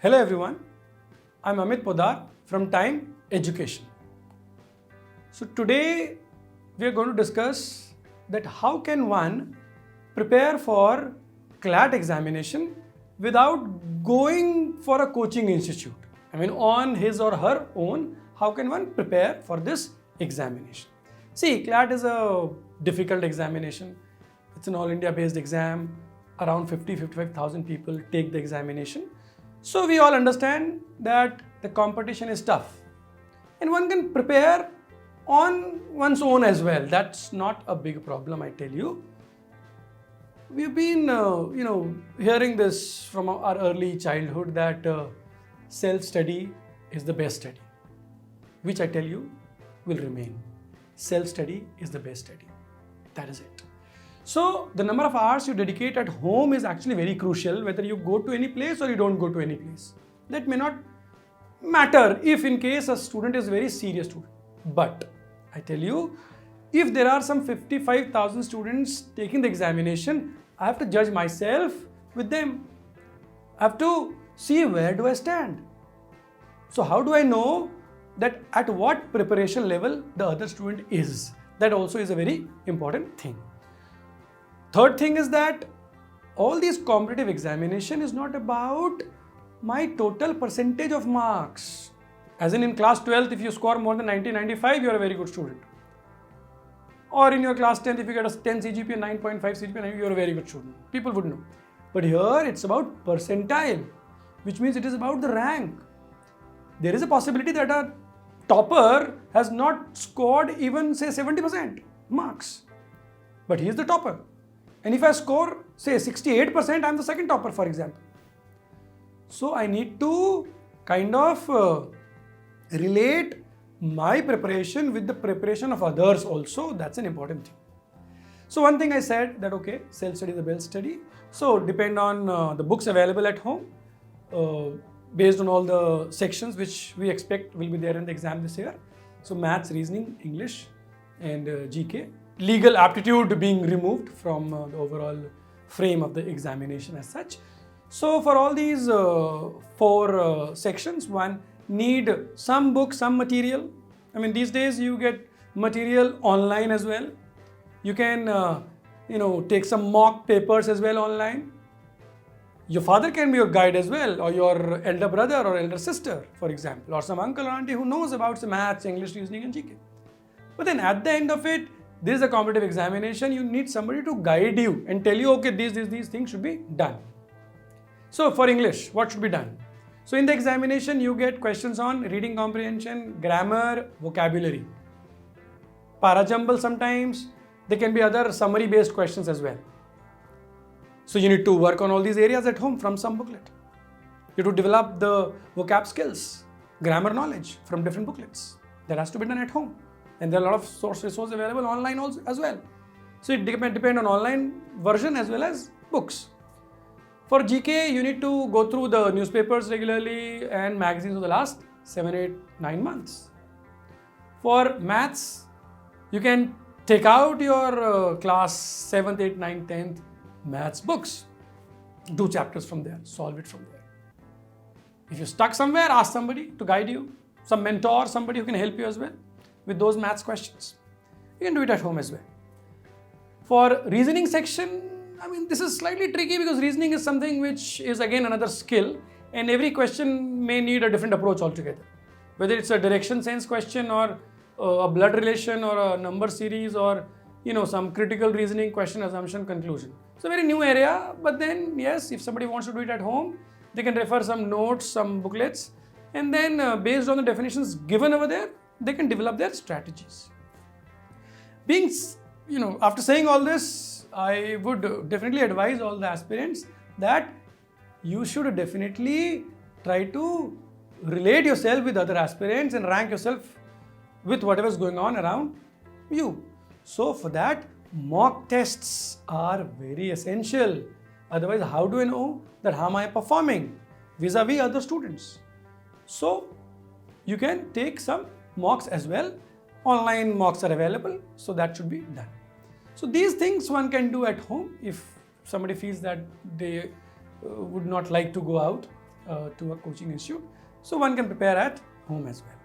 Hello everyone, I'm Amit Podar from Time Education. So today we are going to discuss that how can one prepare for CLAT examination without going for a coaching institute. I mean on his or her own, how can one prepare for this examination? See, CLAT is a difficult examination. It's an all India based exam. Around 55,000 people take the examination. So we all understand that the competition is tough and one can prepare on one's own as well. That's not a big problem, I tell you. We've been, hearing this from our early childhood that self-study is the best study, which I tell you will remain. Self-study is the best study. That is it. So the number of hours you dedicate at home is actually very crucial, whether you go to any place or you don't go to any place. That may not matter if in case a student is a very serious student. But I tell you, if there are some 55,000 students taking the examination, I have to judge myself with them. I have to see where do I stand. So how do I know that at what preparation level the other student is? That also is a very important thing. Third thing is that all these competitive examination is not about my total percentage of marks. As in class 12th, if you score more than 90-95, you are a very good student. Or in your class 10th, if you get a 10 CGPA, 9.5 CGPA, you are a very good student. People would know. But here it's about percentile, which means it is about the rank. There is a possibility that a topper has not scored even say 70% marks, but he is the topper. And if I score say 68%, I am the second topper, for example. So I need to kind of relate my preparation with the preparation of others also. That's an important thing. So one thing I said that okay, self-study is the best study. So depend on the books available at home based on all the sections which we expect will be there in the exam this year. So maths, reasoning, English and GK. Legal aptitude being removed from the overall frame of the examination as such. So for all these four sections, one need some book, some material. I mean these days you get material online as well. You can take some mock papers as well online. Your father can be your guide as well, or your elder brother or elder sister, for example, or some uncle or auntie who knows about some maths, English, reasoning and GK. But then at the end of it, this is a competitive examination, you need somebody to guide you and tell you, okay, these things should be done. So for English, what should be done? So in the examination, you get questions on reading comprehension, grammar, vocabulary. Parajumble sometimes, there can be other summary based questions as well. So you need to work on all these areas at home from some booklet. You have to develop the vocab skills, grammar knowledge from different booklets. That has to be done at home. And there are a lot of resources available online also as well. So it depends on online version as well as books. For GK, you need to go through the newspapers regularly and magazines of the last 7, 8, 9 months. For maths, you can take out your class 7th, 8th, 9th, 10th maths books. Do chapters from there, solve it from there. If you're stuck somewhere, ask somebody to guide you, some mentor, somebody who can help you as well with those maths questions. You can do it at home as well. For reasoning section, I mean, this is slightly tricky because reasoning is something which is again another skill and every question may need a different approach altogether. Whether it's a direction sense question or a blood relation or a number series or some critical reasoning question, assumption, conclusion. It's a very new area, but then yes, if somebody wants to do it at home, they can refer some notes, some booklets, and then based on the definitions given over there, they can develop their strategies. After saying all this, I would definitely advise all the aspirants that you should definitely try to relate yourself with other aspirants and rank yourself with whatever is going on around you. So for that, mock tests are very essential. Otherwise, how do I know that how am I performing vis-a-vis other students? So you can take some mocks as well. Online mocks are available, so that should be done. So these things one can do at home if somebody feels that they would not like to go out to a coaching institute. So one can prepare at home as well.